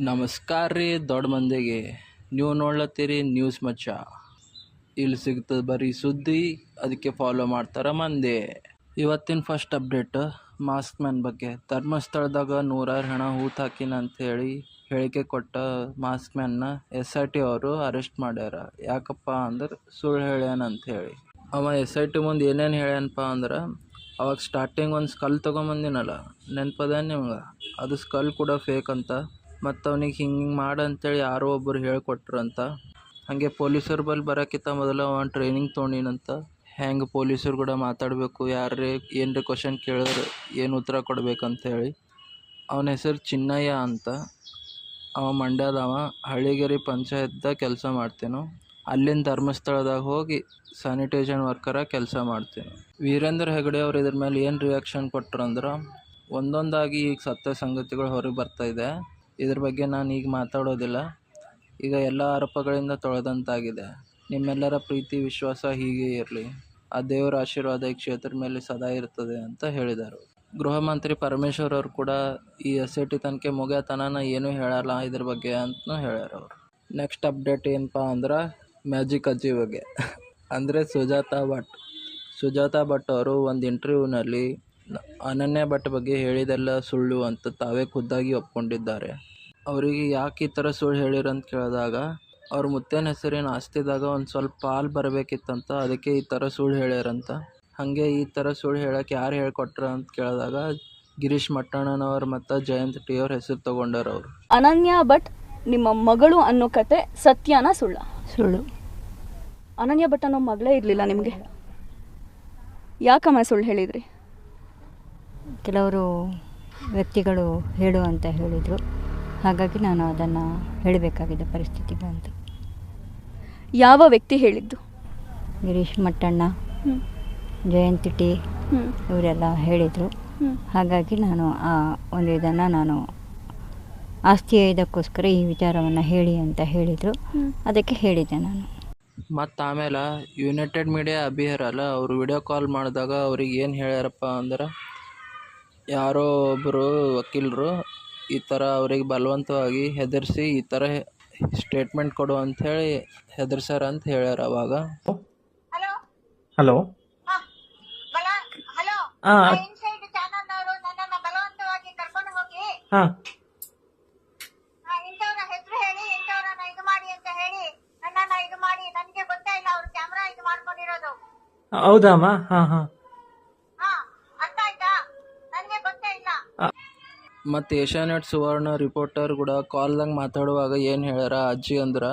ನಮಸ್ಕಾರ ರೀ ದೊಡ್ಡ ಮಂದಿಗೆ. ನೀವು ನೋಡ್ಲತ್ತೀರಿ ನ್ಯೂಸ್ ಮಚ್ಚ. ಇಲ್ಲಿ ಸಿಗ್ತದೆ ಬರೀ ಸುದ್ದಿ, ಅದಕ್ಕೆ ಫಾಲೋ ಮಾಡ್ತಾರ ಮಂದಿ. ಇವತ್ತಿನ ಫಸ್ಟ್ ಅಪ್ಡೇಟ್ ಮಾಸ್ಕ್ ಮ್ಯಾನ್ ಬಗ್ಗೆ. ಧರ್ಮಸ್ಥಳದಾಗ 100 ಹೆಣ ಹೂತು ಹಾಕಿನ ಅಂಥೇಳಿ ಹೇಳಿಕೆ ಕೊಟ್ಟ ಮಾಸ್ಕ್ ಮ್ಯಾನ್ನ SIT ಅವರು ಅರೆಸ್ಟ್ ಮಾಡ್ಯಾರ. ಯಾಕಪ್ಪ ಅಂದ್ರೆ ಸುಳ್ಳು ಹೇಳ್ಯಾನ ಅಂಥೇಳಿ. ಅವ SIT ಮುಂದೆ ಏನೇನು ಹೇಳ್ಯಾನಪ್ಪ ಅಂದ್ರೆ, ಅವಾಗ ಸ್ಟಾರ್ಟಿಂಗ್ ಒಂದು ಸ್ಕಲ್ ತೊಗೊಂಬಂದಿನಲ್ಲ, ನೆನಪದ ನಿಮ್ಗೆ? ಅದು ಸ್ಕಲ್ ಕೂಡ ಫೇಕ್ ಅಂತ. ಮತ್ತು ಅವ್ನಿಗೆ ಹಿಂಗೆ ಮಾಡಂತೇಳಿ ಯಾರೋ ಒಬ್ಬರು ಹೇಳ್ಕೊಟ್ರಂತ. ಹಾಗೆ ಪೊಲೀಸರು ಬಲ್ಲಿ ಬರೋಕ್ಕಿಂತ ಮೊದಲು ಅವನು ಟ್ರೈನಿಂಗ್ ತೊಗೊಂಡಿನಂತ. ಹೆಂಗೆ ಪೊಲೀಸರು ಕೂಡ ಮಾತಾಡಬೇಕು, ಯಾರೇ ಏನರೇ ಕ್ವಶನ್ ಕೇಳಿದ್ರೆ ಏನು ಉತ್ತರ ಕೊಡ್ಬೇಕಂತೇಳಿ. ಅವನ ಹೆಸರು ಚಿನ್ನಯ್ಯ ಅಂತ. ಅವ ಮಂಡ್ಯದವ. ಹಳ್ಳಿಗೆರೆ ಪಂಚಾಯತ್ದಾಗ ಕೆಲಸ ಮಾಡ್ತೇನೆ. ಅಲ್ಲಿಂದ ಧರ್ಮಸ್ಥಳದಾಗ ಹೋಗಿ ಸ್ಯಾನಿಟೈಸೇಷನ್ ವರ್ಕರಾಗಿ ಕೆಲಸ ಮಾಡ್ತೇನೆ. ವೀರೇಂದ್ರ ಹೆಗಡೆ ಅವ್ರು ಇದ್ರ ಮೇಲೆ ಏನು ರಿಯಾಕ್ಷನ್ ಕೊಟ್ರಂದ್ರೆ, ಒಂದೊಂದಾಗಿ ಈಗ ಸತ್ಯ ಸಂಗತಿಗಳು ಹೊರಗೆ ಬರ್ತಾಯಿದೆ. ಇದ್ರ ಬಗ್ಗೆ ನಾನು ಈಗ ಮಾತಾಡೋದಿಲ್ಲ. ಈಗ ಎಲ್ಲ ಆರೋಪಗಳಿಂದ ತೊಳೆದಂತಾಗಿದೆ. ನಿಮ್ಮೆಲ್ಲರ ಪ್ರೀತಿ ವಿಶ್ವಾಸ ಹೀಗೆ ಇರಲಿ. ಆ ದೇವರ ಆಶೀರ್ವಾದ ಈ ಕ್ಷೇತ್ರದ ಮೇಲೆ ಸದಾ ಇರ್ತದೆ ಅಂತ ಹೇಳಿದರು. ಗೃಹ ಮಂತ್ರಿ ಪರಮೇಶ್ವರ್ ಅವರು ಕೂಡ ಈ SIT ತನಿಖೆ ಮುಗಿಯತನ ಏನೂ ಹೇಳಲ್ಲ ಇದ್ರ ಬಗ್ಗೆ ಅಂತಲೂ ಹೇಳ್ಯಾರ ಅವರು. ನೆಕ್ಸ್ಟ್ ಅಪ್ಡೇಟ್ ಏನಪ್ಪ ಅಂದ್ರೆ ಮ್ಯಾಜಿಕ್ ಅಜ್ಜಿ ಬಗ್ಗೆ. ಅಂದರೆ ಸುಜಾತಾ ಭಟ್ ಅವರು ಒಂದು ಇಂಟರ್ವ್ಯೂನಲ್ಲಿ ಅನನ್ಯ ಭಟ್ ಬಗ್ಗೆ ಹೇಳಿದೆಲ್ಲ ಸುಳ್ಳು ಅಂತ ತಾವೇ ಖುದ್ದಾಗಿ ಒಪ್ಕೊಂಡಿದ್ದಾರೆ. ಅವರಿಗೆ ಯಾಕೆ ಈ ಥರ ಸುಳ್ಳು ಹೇಳಿರಂತ ಕೇಳಿದಾಗ, ಅವ್ರ ಮುತ್ತೇನ ಹೆಸರಿನ ಆಸ್ತಿದಾಗ ಒಂದು ಸ್ವಲ್ಪ ಪಾಲು ಬರಬೇಕಿತ್ತಂತ, ಅದಕ್ಕೆ ಈ ಥರ ಸುಳ್ಳು ಹೇಳ್ಯಾರಂತ. ಹಾಗೆ ಈ ಥರ ಸುಳ್ಳು ಹೇಳೋಕ್ಕೆ ಯಾರು ಹೇಳ್ಕೊಟ್ರ ಅಂತ ಕೇಳಿದಾಗ, ಗಿರೀಶ್ ಮಟ್ಟಣ್ಣನವ್ರು ಮತ್ತು ಜಯಂತ್ T ಅವ್ರ ಹೆಸರು ತೊಗೊಂಡಾರ ಅವರು. ಅನನ್ಯ ಭಟ್ ನಿಮ್ಮ ಮಗಳು ಅನ್ನೋ ಕತೆ ಸತ್ಯನ ಸುಳ್ಳು? ಅನನ್ಯ ಭಟ್ ಅನ್ನೋ ಮಗಳೇ ಇರಲಿಲ್ಲ ನಿಮಗೆ, ಯಾಕಮ್ಮ ಸುಳ್ಳು ಹೇಳಿದ್ರಿ? ಕೆಲವರು ವ್ಯಕ್ತಿಗಳು ಹೇಳು ಅಂತ ಹೇಳಿದರು, ಹಾಗಾಗಿ ನಾನು ಅದನ್ನು ಹೇಳಬೇಕಾಗಿದ್ದ ಪರಿಸ್ಥಿತಿ ಬಂತು. ಯಾವ ವ್ಯಕ್ತಿ ಹೇಳಿದ್ದು? ಗಿರೀಶ್ ಮಟ್ಟಣ್ಣ, ಜಯಂತ್ T ಇವರೆಲ್ಲ ಹೇಳಿದರು. ಹಾಗಾಗಿ ನಾನು ಆ ಒಂದು ಇದನ್ನು ನಾನು ಆಸ್ತಿಯ ಇದಕ್ಕೋಸ್ಕರ ಈ ವಿಚಾರವನ್ನು ಹೇಳಿ ಅಂತ ಹೇಳಿದರು, ಅದಕ್ಕೆ ಹೇಳಿದ್ದೆ ನಾನು. ಮತ್ತು ಆಮೇಲೆ ಯುನೈಟೆಡ್ ಮೀಡಿಯಾ ಅಭಿಹರಲ್ಲ, ಅವರು ವಿಡಿಯೋ ಕಾಲ್ ಮಾಡಿದಾಗ ಅವ್ರಿಗೆ ಏನು ಹೇಳ್ಯಾರಪ್ಪ ಅಂದ್ರೆ, ಯಾರೋ ಒಬ್ಬರು ವಕೀಲರು ಈ ಥರ ಅವ್ರಿಗೆ ಬಲವಂತವಾಗಿ ಹೆದರಿಸಿ ಈ ಥರ ಸ್ಟೇಟ್ಮೆಂಟ್ ಕೊಡು ಅಂಥೇಳಿ ಹೆದರ್ಸ್ಯಾರ ಅಂತ ಹೇಳ್ಯಾರ ಅವಾಗ. ಹಲೋ ಹೌದಮ್ಮ. ಮತ್ತು ಏಷ್ಯಾನೆಟ್ ಸುವರ್ಣ ರಿಪೋರ್ಟರ್ ಕೂಡ ಕಾಲ್ದಾಗ ಮಾತಾಡುವಾಗ ಏನು ಹೇಳ್ಯಾರ ಅಜ್ಜಿ ಅಂದ್ರೆ,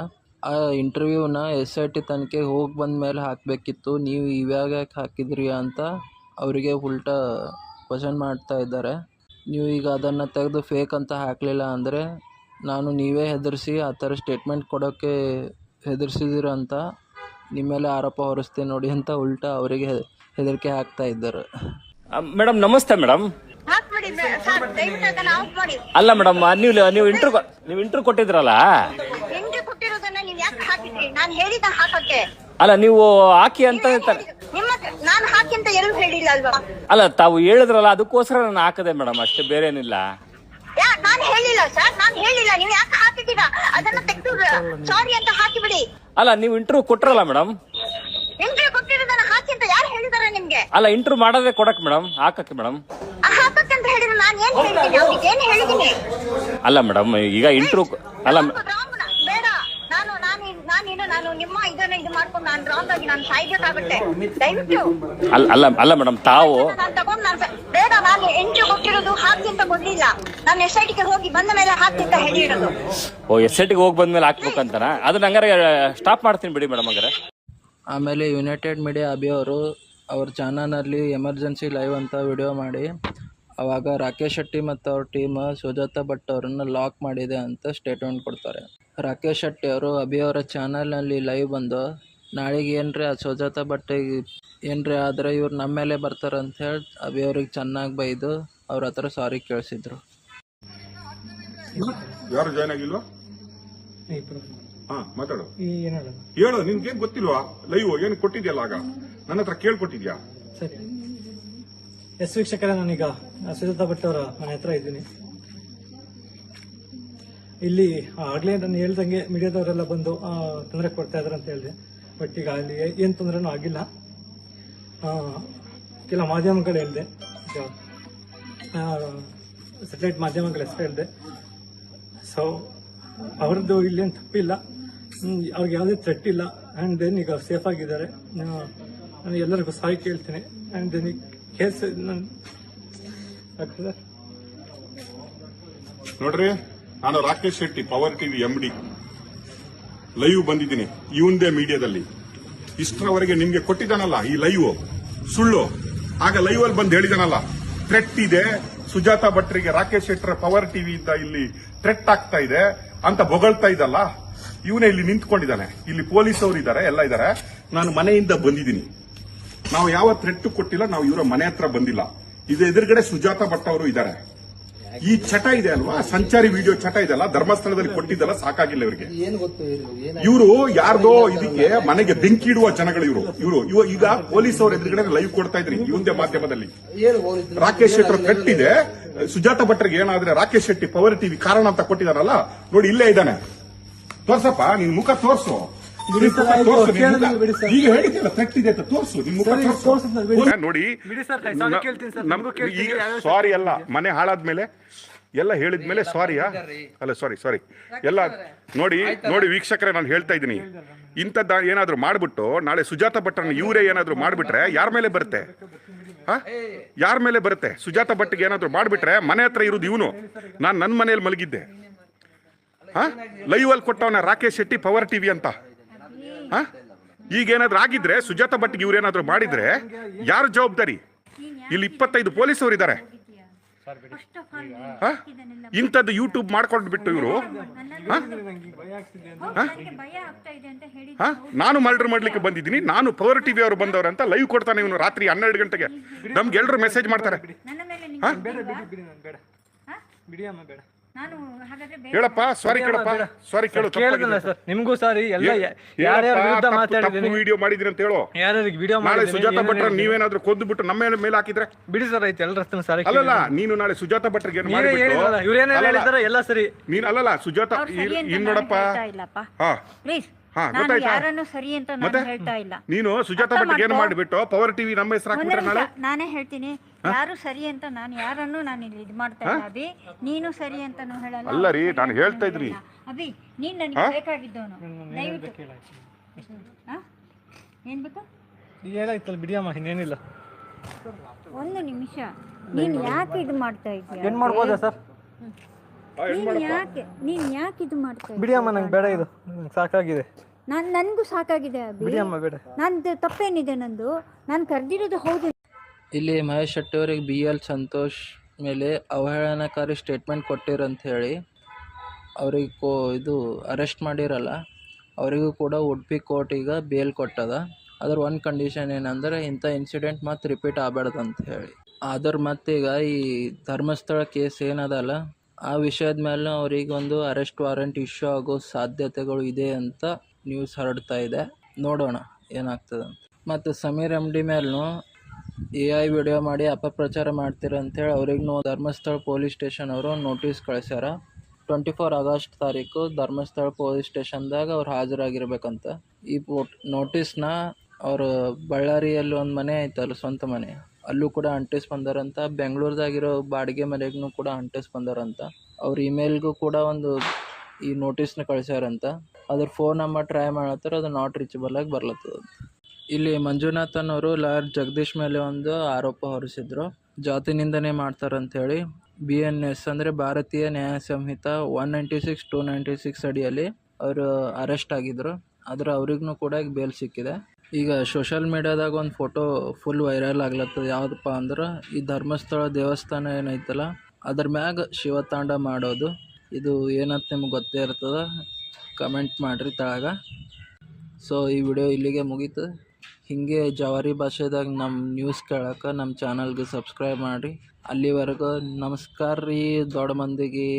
ಆ ಇಂಟರ್ವ್ಯೂನ SIT ತನಿಖೆಗೆ ಹೋಗಿ ಬಂದ ಮೇಲೆ ಹಾಕಬೇಕಿತ್ತು, ನೀವು ಇವಾಗ ಯಾಕೆ ಹಾಕಿದ್ರಿ ಅಂತ ಅವರಿಗೆ ಉಲ್ಟಾ ಕ್ವಶನ್ ಮಾಡ್ತಾ ಇದ್ದಾರೆ. ನೀವು ಈಗ ಅದನ್ನು ತೆಗೆದು ಫೇಕ್ ಅಂತ ಹಾಕಲಿಲ್ಲ ಅಂದರೆ ನಾನು ನೀವೇ ಹೆದರಿಸಿ ಆ ಥರ ಸ್ಟೇಟ್ಮೆಂಟ್ ಕೊಡೋಕ್ಕೆ ಹೆದರ್ಸಿದ್ದೀರ ಅಂತ ನಿಮ್ಮ ಮೇಲೆ ಆರೋಪ ಹೊರಿಸ್ತೀನಿ ನೋಡಿ ಅಂತ ಉಲ್ಟಾ ಅವರಿಗೆ ಹೆದರಿಕೆ ಹಾಕ್ತಾ ಇದ್ದಾರೆ. ಮೇಡಮ್ ನಮಸ್ತೆ ಮೇಡಮ್. ಅಲ್ಲ ಮೇಡಮ್, ನೀವು ಇಂಟರ್ವ್ಯೂ ಕೊಟ್ಟಿದ್ರಲ್ಲ, ಅಲ್ಲ ನೀವು ಹಾಕಿ ಅಂತ ಅಲ್ಲ ತಾವು ಹೇಳಿದ್ರಲ್ಲ, ಅದಕ್ಕೋಸ್ಕರ ನಾನು ಹಾಕದೆ ಮೇಡಮ್, ಅಷ್ಟೇ, ಬೇರೆ ಏನಿಲ್ಲ. ಅಲ್ಲ ನೀವು ಇಂಟರ್ವ್ಯೂ ಕೊಟ್ರಲ್ಲ ಮೇಡಮ್, ಅಲ್ಲ ಇಂಟರ್ವ್ಯೂ ಮಾಡೋದೇ ಕೊಡಕ್ ಮೇಡಮ್, ಹಾಕಕ್ಕೆ ಮೇಡಮ್. ಅಲ್ಲ ಮೇಡಮ್, ಈಗ ಇಂಟರ್ವ್ಯೂ ಅಲ್ಲ ಅಲ್ಲ ಮೇಡಮ್, ತಾವು SIT ಹೋಗಿ ಬಂದ್ಮೇಲೆ ಹಾಕ್ಬೇಕಂತಾನ? ಅದನ್ನ ಹಂಗಾರೆ ಸ್ಟಾಪ್ ಮಾಡ್ತೀನಿ ಬಿಡಿ ಮೇಡಮ್ ಹಂಗಾರೆ. ಆಮೇಲೆ ಯುನೈಟೆಡ್ ಮೀಡಿಯಾ ಅಭಿಯವರು ಅವ್ರ ಚಾನಲ್ನಲ್ಲಿ ಎಮರ್ಜೆನ್ಸಿ ಲೈವ್ ಅಂತ ವಿಡಿಯೋ ಮಾಡಿ, ಆವಾಗ ರಾಕೇಶ್ ಶೆಟ್ಟಿ ಮತ್ತು ಅವ್ರ ಟೀಮ್ ಸುಜಾತಾ ಭಟ್ ಅವರನ್ನು ಲಾಕ್ ಮಾಡಿದೆ ಅಂತ ಸ್ಟೇಟ್ಮೆಂಟ್ ಕೊಡ್ತಾರೆ. ರಾಕೇಶ್ ಶೆಟ್ಟಿ ಅವರು ಅಭಿಯವರ ಚಾನಲ್ನಲ್ಲಿ ಲೈವ್ ಬಂದು, ನಾಳೆಗೆ ಏನ್ರಿ ಆ ಸುಜಾತಾ ಭಟ್ಟಿಗೆ ಏನ್ರಿ ಆದರೆ ಇವ್ರು ನಮ್ಮ ಮೇಲೆ ಬರ್ತಾರೆ ಅಂತ ಹೇಳಿ ಅಭಿಯವ್ರಿಗೆ ಚೆನ್ನಾಗಿ ಬೈದು ಅವ್ರ ಹತ್ರ ಸಾರಿ ಕೇಳಿಸಿದ್ರು. ಯಾರು ಜಾಯ್ನ್ ಆಗಿಲ್ವಾ? ಮಾತಾಡು, ಹೇಳು. ನಿನ್ಗೇನ್ ಗೊತ್ತಿಲ್ವಾ? ಲೈವ್ ಏನ್ ಕೊಟ್ಟಿದ್ಯಲ್ಲ, ಆಗ ನನ್ನ ಹತ್ರ ಕೇಳ್ಕೊಟ್ಟಿದ್ಯಾ? ಸರಿ ವೀಕ್ಷಕರೇ, ನಾನೀಗ ಸುಜಾತಾ ಭಟ್ ಅವರ ಮನೆ ಹತ್ರ ಇದ್ದೀನಿ. ಇಲ್ಲಿ ಆಗ್ಲೇ ನಾನು ಹೇಳ್ದಂಗೆ ಮೀಡಿಯಾದವರೆಲ್ಲ ಬಂದು ತೊಂದರೆ ಕೊಡ್ತಾ ಇದಾರೆ ಅಂತ ಹೇಳಿದೆ. ಬಟ್ ಈಗ ಅಲ್ಲಿ ಏನ್ ತೊಂದರೆನೂ ಆಗಿಲ್ಲ. ಕೆಲ ಮಾಧ್ಯಮಗಳು ಹೇಳಿದೆ, ಸ್ಯಾಟಲೈಟ್ ಮಾಧ್ಯಮಗಳ ಹೆಸರು ಹೇಳಿದೆ. ಸೊ ಅವ್ರದ್ದು ಇಲ್ಲೇನು ತಪ್ಪಿಲ್ಲ, ಅವ್ರಿಗೆ ಯಾವುದೇ ಥ್ರೆಟ್ ಇಲ್ಲ. ಆ್ಯಂಡ್ ದೆನ್ ಈಗ ಸೇಫ್ ಆಗಿದ್ದಾರೆ. ನಾನು ಎಲ್ಲರಿಗೂ ಸಾರಿ ಕೇಳ್ತೀನಿ. ಆ್ಯಂಡ್ ದೆನ್ ಈ ಕೇಸ್ ನೋಡ್ರಿ, ನಾನು Rakesh Shetty power TV MD live ಬಂದಿದ್ದೀನಿ ಇವಂದೇ ಮೀಡಿಯಾದಲ್ಲಿ. ಇಷ್ಟರವರೆಗೆ ನಿಮ್ಗೆ ಕೊಟ್ಟಿದ್ದಾನಲ್ಲ ಈ ಲೈವ್ ಸುಳ್ಳು. ಆಗ ಲೈವ್ ಅಲ್ಲಿ ಬಂದು ಹೇಳಿದಾನಲ್ಲ, ಥ್ರೆಟ್ ಇದೆ ಸುಜಾತಾ ಭಟ್ರಿಗೆ, ರಾಕೇಶ್ ಶೆಟ್ಟರ್ ಪವರ್ ಟಿವಿ ಇಂದ ಇಲ್ಲಿ ಥ್ರೆಟ್ ಆಗ್ತಾ ಇದೆ ಅಂತ ಬೊಗಳ್ತಾ ಇದ್ದಲ್ಲ, ಇವನೇ ಇಲ್ಲಿ ನಿಂತ್ಕೊಂಡಿದ್ದಾನೆ. ಇಲ್ಲಿ ಪೊಲೀಸ್ ಅವರು ಇದ್ದಾರೆ, ಎಲ್ಲ ಇದ್ದಾರೆ. ನಾನು ಮನೆಯಿಂದ ಬಂದಿದ್ದೀನಿ. ನಾವು ಯಾವ ಥ್ರೆಟ್ ಕೊಟ್ಟಿಲ್ಲ, ನಾವು ಇವರ ಮನೆ ಹತ್ರ ಬಂದಿಲ್ಲ. ಇದು ಎದುರುಗಡೆ ಸುಜಾತಾ ಭಟ್ ಅವರು ಇದ್ದಾರೆ. ಈ ಚಟ ಇದೆ ಅಲ್ವಾ, ಸಂಚಾರಿ ವಿಡಿಯೋ ಚಟ ಇದೆಲ್ಲ, ಧರ್ಮಸ್ಥಳದಲ್ಲಿ ಕೊಟ್ಟಿದ್ದಲ್ಲ, ಸಾಕಾಗಿಲ್ಲ ಇವರಿಗೆ. ಇವರು ಯಾರ್ದೋ ಇದಕ್ಕೆ ಮನೆಗೆ ಬೆಂಕಿ ಇಡುವ ಜನಗಳು ಇವರು. ಈಗ ಪೊಲೀಸ್ ಅವ್ರ ಎದುರುಗಡೆ ಲೈವ್ ಕೊಡ್ತಾ ಇದ್ರಿ ಇವಂದೇ ಮಾಧ್ಯಮದಲ್ಲಿ. ರಾಕೇಶ್ ಶೆಟ್ಟರ್ ಥ್ರೆಟ್ ಇದೆ, ಸುಜಾತಾ ಭಟ್ರಿಗೆ ಏನಾದ್ರೆ ರಾಕೇಶ್ ಶೆಟ್ಟಿ ಪವರ್ ಟಿವಿ ಕಾರಣ ಅಂತ ಕೊಟ್ಟಿದಾರಲ್ಲ, ನೋಡಿ ಇಲ್ಲೇ ಇದ್ದಾನೆ. ತೋರ್ಸಪ್ಪ, ನಿನ್ ಮುಖ ತೋರ್ಸು. ಈಗ ಹೇಳಿದ್ಯಲ್ಲ ಥ್ರೆಟ್ ಇದೆ ಅಂತ ತೋರ್ಸು, ನಿನ್ ಮುಖ ನೋಡಿ. ಸಾರಿ ಅಲ್ಲ, ಮನೆ ಹಾಳಾದ್ಮೇಲೆ ಎಲ್ಲ ಹೇಳಿದ್ಮೇಲೆ ಸಾರಿಯಾ ಅಲ್ಲ, ಸಾರಿ ಎಲ್ಲ ನೋಡಿ ವೀಕ್ಷಕರೇ, ನಾನು ಹೇಳ್ತಾ ಇದ್ದೀನಿ, ಇಂಥದ್ದು ಏನಾದ್ರು ಮಾಡ್ಬಿಟ್ಟು ನಾಳೆ ಸುಜಾತಾ ಭಟ್ರನ್ನ ಇವರೇ ಏನಾದ್ರು ಮಾಡ್ಬಿಟ್ರೆ ಯಾರ ಮೇಲೆ ಬರುತ್ತೆ? ಯಾರ ಮೇಲೆ ಬರುತ್ತೆ? ಸುಜಾತಾ ಭಟ್ಗೆ ಏನಾದ್ರು ಮಾಡ್ಬಿಟ್ರೆ ಮನೆ ಹತ್ರ ಇರೋದು ಇವನು. ನಾನು ನನ್ನ ಮನೆಯಲ್ಲಿ ಮಲಗಿದ್ದೆ. ಲೈವ್ ಅಲ್ಲಿ ಕೊಟ್ಟವನ ರಾಕೇಶ್ ಶೆಟ್ಟಿ ಪವರ್ ಟಿವಿ ಅಂತ. ಈಗೇನಾದ್ರೂ ಆಗಿದ್ರೆ ಸುಜಾತಾ ಭಟ್ಗೆ ಇವ್ರೇನಾದ್ರು ಮಾಡಿದ್ರೆ ಯಾರು ಜವಾಬ್ದಾರಿ? ಇಲ್ಲಿ 25 ಪೊಲೀಸರು ಇದ್ದಾರೆ. ಇಂಥದ್ದು ಯೂಟ್ಯೂಬ್ ಮಾಡ್ಕೊಂಡು ಬಿಟ್ಟು ಇವರು ನಾನು ಮರ್ಡರ್ ಮಾಡ್ಲಿಕ್ಕೆ ಬಂದಿದ್ದೀನಿ, ನಾನು ಪವರ್ ಟಿವಿ ಅವರು ಬಂದವ್ರ ಅಂತ ಲೈವ್ ಕೊಡ್ತಾನೆ ಇವನು. ರಾತ್ರಿ 12 ಗಂಟೆಗೆ ನಮ್ಗೆ ಎಲ್ರು ಮೆಸೇಜ್ ಮಾಡ್ತಾರೆ. ಹೇಳಪ್ಪ, ಸಾರಿ ಕೇಳಪ್ಪ, ಸಾರಿ ಕೇಳು. ನಿಮ್ಗೂ ಸಾರಿ. ವಿಡಿಯೋ ಮಾಡಿದ್ರಿ ಅಂತ ಹೇಳು. ನಾಳೆ ಸುಜಾತಾ ಭಟ್ರ ನೀವೇನಾದ್ರೂ ಕೊದ್ದು ಬಿಟ್ಟು ನಮ್ಮ ಮೇಲೆ ಹಾಕಿದ್ರೆ ಬಿಡಿ ಸರ್, ಆಯ್ತು ಎಲ್ಲರ ಸಾರಿ. ಅಲ್ಲಲ್ಲ, ನೀನು ನಾಳೆ ಸುಜಾತಾ ಭಟ್ರಿಗೆ ಏನು ಮಾಡಿಬಿಟ್ಟು ಇವ್ರೇನ ಎಲ್ಲ ಸರಿ. ನೀನ್ ಅಲ್ಲಲ್ಲ ಸುಜಾತಾ ಇನ್ ನೋಡಪ್ಪ, ಯಾರನ್ನು ಸರಿ ಅಂತ ನಾನು ಹೇಳ್ತಾ ಇಲ್ಲ. ನೀನು ಸುಜಾತಾ ಭಟ್ಗೆ ಏನು ಮಾಡಿಬಿಟ್ಟು ಪವರ್ ಟಿವಿ ನಮ್ಮ ಹೆಸರು ಹಾಕ್ಬಿಟ್ರೆ ನಾಳೆ ನಾನೇ ಹೇಳ್ತೀನಿ, ಯಾರು ಸರಿ ಅಂತ ನಾನು ಇಲ್ಲಿ ಇದು ಮಾಡ್ತಾ ಇಲ್ಲ. ಅಭಿ, ನೀನು ಸರಿ ಅಂತ ಹೇಳಲ್ಲ. ಅಲ್ಲ ರೀ, ನಾನು ಹೇಳ್ತಾ ಇದ್ರಿ. ಅಭಿ, ನೀನ್ ನನಗೆ ಬೇಕಾಗಿದ್ದವನು. ದಯವಿಟ್ಟು ಏನ್ ಬೇಕು? ಏನಾಯ್ತಲ್ಲ ಬಿಡಿಯಮ್ಮ, ಇನ್ನೇನಿಲ್ಲ. ಒಂದು ನಿಮಿಷ, ನೀನ್ ಯಾಕೆ ಇದು ಮಾಡ್ತಾ ಇದ್ದೀಯ? ಏನ್ ಮಾಡ್ಬೋದಾ ಸರ್? ನೀನ್ ಯಾಕೆ ಇದು ಮಾಡ್ತಾ ಇದ್ದೀಯ? ಬಿಡಿಯಮ್ಮ, ನಂಗೆ ಬೇಡ, ಇದು ಸಾಕಾಗಿದೆ. ನನ್ಗೂ ಸಾಕಾಗಿದೆ ಅಭಿ. ಬಿಡಿಯಮ್ಮ, ಬೇಡ. ನಂದು ತಪ್ಪೇನಿದೆ? ನಂದು ನಾನು ಕರೆದಿರೋದು ಹೌದು. ಇಲ್ಲಿ ಮಹೇಶ್ ಶೆಟ್ಟಿ ಅವರಿಗೆ BL ಸಂತೋಷ್ ಮೇಲೆ ಅವಹೇಳನಕಾರಿ ಸ್ಟೇಟ್ಮೆಂಟ್ ಕೊಟ್ಟಿರಂತ ಹೇಳಿ ಅವ್ರಿಗೆ ಇದು ಅರೆಸ್ಟ್ ಮಾಡಿರಲ್ಲ, ಅವರಿಗೂ ಕೂಡ ಉಡುಪಿ ಕೋರ್ಟ್ ಈಗ ಬೇಲ್ ಕೊಟ್ಟದ. ಅದ್ರ ಒಂದು ಕಂಡೀಷನ್ ಏನಂದ್ರೆ ಇಂಥ ಇನ್ಸಿಡೆಂಟ್ ಮತ್ತೆ ರಿಪೀಟ್ ಆಗಬಾರ್ದಂತ ಹೇಳಿ. ಆದ್ರೆ ಮತ್ತೀಗ ಈ ಧರ್ಮಸ್ಥಳ ಕೇಸ್ ಏನದಲ್ಲ, ಆ ವಿಷಯದ ಮೇಲೆ ಅವ್ರಿಗೆ ಒಂದು ಅರೆಸ್ಟ್ ವಾರೆಂಟ್ ಇಶ್ಯೂ ಆಗೋ ಸಾಧ್ಯತೆಗಳು ಇದೆ ಅಂತ ನ್ಯೂಸ್ ಹರಡ್ತಾ ಇದೆ. ನೋಡೋಣ ಏನಾಗ್ತದೆ ಅಂತ. ಮತ್ತು ಸಮೀರ್ MD ಮೇಲೂ AI ವಿಡಿಯೋ ಮಾಡಿ ಅಪಪ್ರಚಾರ ಮಾಡ್ತೀರ ಅಂತೇಳಿ ಅವ್ರಿಗೂ ಧರ್ಮಸ್ಥಳ ಪೊಲೀಸ್ ಸ್ಟೇಷನ್ ಅವರು ನೋಟಿಸ್ ಕಳಿಸ್ಯಾರ. 24 ಆಗಸ್ಟ್ ತಾರೀಕು ಧರ್ಮಸ್ಥಳ ಪೊಲೀಸ್ ಸ್ಟೇಷನ್ದಾಗ ಅವ್ರು ಹಾಜರಾಗಿರ್ಬೇಕಂತ. ಈ ನೋಟಿಸ್ನ ಅವರು ಬಳ್ಳಾರಿಯಲ್ಲಿ ಒಂದು ಮನೆ ಐತಲ್ಲ, ಸ್ವಂತ ಮನೆ, ಅಲ್ಲೂ ಕೂಡ ಅಂಟಿಸ್ ಬಂದಾರಂತ. ಬೆಂಗಳೂರದಾಗಿರೋ ಬಾಡಿಗೆ ಮನೆಗೂ ಕೂಡ ಅಂಟಿಸ್ ಬಂದಾರಂತ. ಅವ್ರ ಇಮೇಲ್ಗೂ ಕೂಡ ಒಂದು ಈ ನೋಟಿಸ್ನ ಕಳಿಸ್ಯಾರಂತ. ಅದ್ರ ಫೋನ್ ನಂಬರ್ ಟ್ರೈ ಮಾಡತ್ತಾರ, ಅದು ನಾಟ್ ರೀಚಬಲ್ ಆಗಿ ಬರ್ಲತ್ತದ. ಇಲ್ಲಿ ಮಂಜುನಾಥನ್ ಅವರು ಲಾಯರ್ ಜಗದೀಶ್ ಮೇಲೆ ಒಂದು ಆರೋಪ ಹೊರಿಸಿದ್ರು, ಜಾತಿ ನಿಂದನೆ ಮಾಡ್ತಾರಂಥೇಳಿ. BNS ಅಂದರೆ ಭಾರತೀಯ ನ್ಯಾಯ ಸಂಹಿತಾ 196, 296 ಅಡಿಯಲ್ಲಿ ಅವರು ಅರೆಸ್ಟ್ ಆಗಿದ್ರು. ಆದರೆ ಅವ್ರಿಗೂ ಕೂಡ ಈಗ ಬೇಲ್ ಸಿಕ್ಕಿದೆ. ಈಗ ಸೋಷಲ್ ಮೀಡಿಯಾದಾಗ ಒಂದು ಫೋಟೋ ಫುಲ್ ವೈರಲ್ ಆಗ್ಲತ್ತದ. ಯಾವುದಪ್ಪ ಅಂದ್ರೆ ಈ ಧರ್ಮಸ್ಥಳ ದೇವಸ್ಥಾನ ಏನೈತಲ್ಲ, ಅದ್ರ ಮ್ಯಾಗ ಶಿವತಾಂಡ ಮಾಡೋದು. ಇದು ಏನಂತ ನಿಮ್ಗೆ ಗೊತ್ತೇ ಇರ್ತದೆ, ಕಮೆಂಟ್ ಮಾಡಿರಿ ತಳಗ. ಸೊ ಈ ವಿಡಿಯೋ ಇಲ್ಲಿಗೆ ಮುಗೀತು. ಹೀಗೆ ಜವಾರಿ ಭಾಷೆದಾಗ ನಮ್ಮ ನ್ಯೂಸ್ ಕೇಳಕ್ಕೆ ನಮ್ಮ ಚಾನಲ್ಗೆ ಸಬ್ಸ್ಕ್ರೈಬ್ ಮಾಡಿರಿ. ಅಲ್ಲಿವರೆಗೂ ನಮಸ್ಕಾರ ರೀ ದೊಡ್ಡ ಮಂದಿಗೆ.